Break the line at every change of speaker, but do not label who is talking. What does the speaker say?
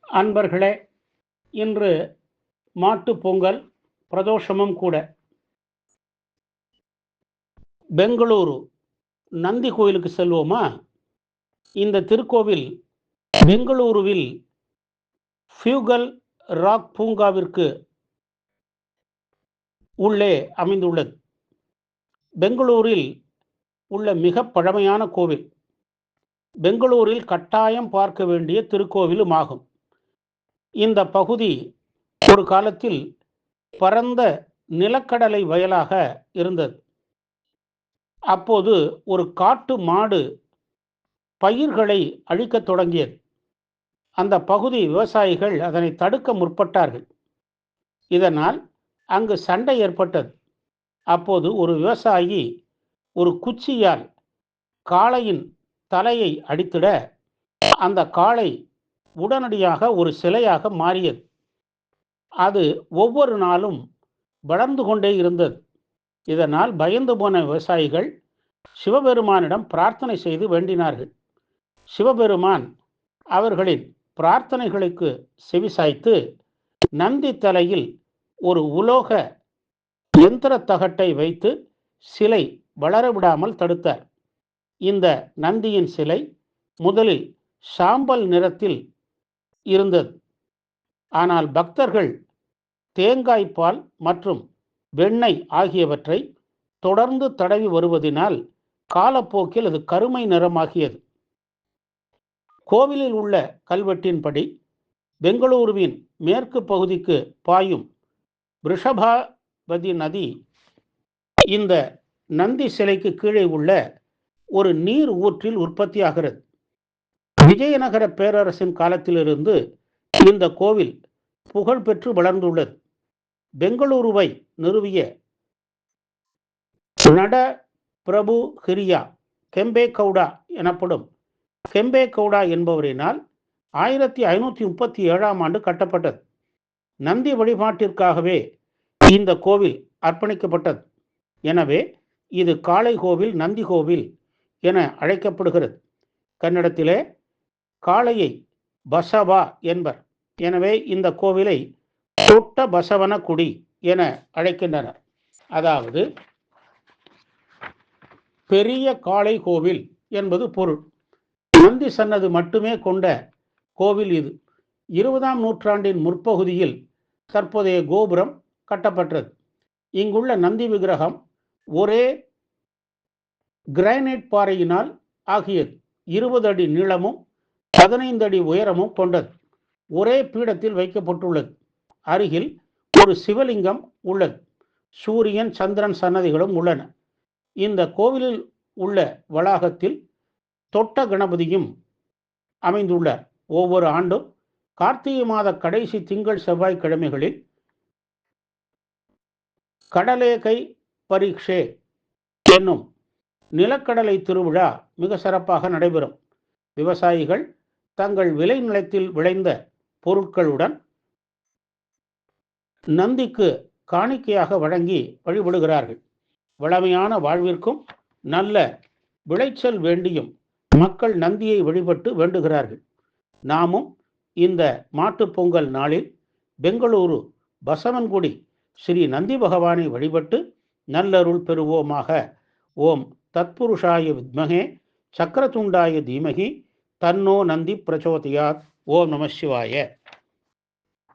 அன்பர்களே, இன்று மாட்டுப் பொங்கல் பிரதோஷமும் கூட. பெங்களூரு நந்தி கோயிலுக்கு செல்வோமா? இந்த திருக்கோவில் பெங்களூருவில் ஃபியூகல் ராக் பூங்காவிற்கு உள்ளே அமைந்துள்ளது. பெங்களூரில் உள்ள மிக பழமையான கோவில். பெங்களூரில் கட்டாயம் பார்க்க வேண்டிய திருக்கோவிலும் ஆகும். இந்த பகுதி ஒரு காலத்தில் பரந்த நிலக்கடலை வயலாக இருந்தது. அப்போது ஒரு காட்டு மாடு பயிர்களை அழிக்கத் தொடங்கியது. அந்த பகுதி விவசாயிகள் அதனை தடுக்க முற்பட்டார்கள். இதனால் அங்கு சண்டை ஏற்பட்டது. அப்போது ஒரு விவசாயி ஒரு குச்சியால் காளையின் தலையை அடித்திட அந்த காளை உடனடியாக ஒரு சிலையாக மாறியது. அது ஒவ்வொரு நாளும் வளர்ந்து கொண்டே இருந்தது. இதனால் பயந்து போன விவசாயிகள் சிவபெருமானிடம் பிரார்த்தனை செய்து வேண்டினார்கள். சிவபெருமான் அவர்களின் பிரார்த்தனைகளுக்கு செவிசாய்த்து நந்தி தலையில் ஒரு உலோக யந்திர தகட்டை வைத்து சிலை வளரவிடாமல் தடுத்தார். இந்த நந்தியின் சிலை முதலில் சாம்பல் நிறத்தில் இருந்தது. ஆனால் பக்தர்கள் தேங்காய் பால் மற்றும் வெண்ணெய் ஆகியவற்றை தொடர்ந்து தடவி வருவதினால் காலப்போக்கில் அது கருமை நிறமாகியது. கோவிலில் உள்ள கல்வெட்டின்படி பெங்களூருவின் மேற்கு பகுதிக்கு பாயும் ரிஷபாவதி நதி இந்த நந்தி சிலைக்கு கீழே உள்ள ஒரு நீர் ஊற்றில் உற்பத்தியாகிறது. விஜயநகர பேரரசின் காலத்திலிருந்து இந்த கோவில் புகழ்பெற்று வளர்ந்துள்ளது. பெங்களூருவை நிறுவிய நட பிரபு ஹிரியா கெம்பே கவுடா எனப்படும் கெம்பே கவுடா என்பவரினால் 1537ஆம் ஆண்டு கட்டப்பட்டது. நந்தி வழிபாட்டிற்காகவே இந்த கோவில் அர்ப்பணிக்கப்பட்டது. எனவே இது காளை கோவில், நந்தி கோவில் என அழைக்கப்படுகிறது. கன்னடத்திலே காளையை பசவா என்பர். எனவே இந்த கோவிலை தொட்ட பசவன குடி என அழைக்கின்றனர். அதாவது பெரிய காளை கோவில் என்பது பொருள். நந்தி சன்னதி மட்டுமே கொண்ட கோவில் இது. 20ஆம் நூற்றாண்டின் முற்பகுதியில் தற்போதைய கோபுரம் கட்டப்பட்டது. இங்குள்ள நந்தி விக்கிரகம் ஒரே கிரானைட் பாறையினால் ஆகியது. 20 அடி நீளமும் 15 அடி உயரமும் கொண்டது. ஒரே பீடத்தில் வைக்கப்பட்டுள்ளது. அருகில் ஒரு சிவலிங்கம் உள்ளது. சூரியன், சந்திரன் சன்னதிகளும் உள்ளன. இந்த கோவிலில் உள்ள வளாகத்தில் தொட்ட கணபதியும் அமைந்துள்ளார். ஒவ்வொரு ஆண்டும் கார்த்திகை மாத கடைசி திங்கள் செவ்வாய் கிழமைகளில் கடலேகை பரீட்சே என்னும் நிலக்கடலை திருவிழா மிக சிறப்பாக நடைபெறும். விவசாயிகள் தங்கள் விளை நிலத்தில் விளைந்த பொருட்களுடன் நந்திக்கு காணிக்கையாக வழங்கி வழிபடுகிறார்கள். வளமையான வாழ்விற்கும் நல்ல விளைச்சல் வேண்டியும் மக்கள் நந்தியை வழிபட்டு வேண்டுகிறார்கள். நாமும் இந்த மாட்டுப் பொங்கல் நாளில் பெங்களூரு பசவன்குடி ஸ்ரீ நந்தி பகவானை வழிபட்டு நல்லருள் பெறுவோமாக. ஓம் தத்புருஷாய வித்மகே சக்கரதுண்டாய தீமகி தன்னோ நந்தி பிரச்சோதயாத். ஓம் நம சிவாய.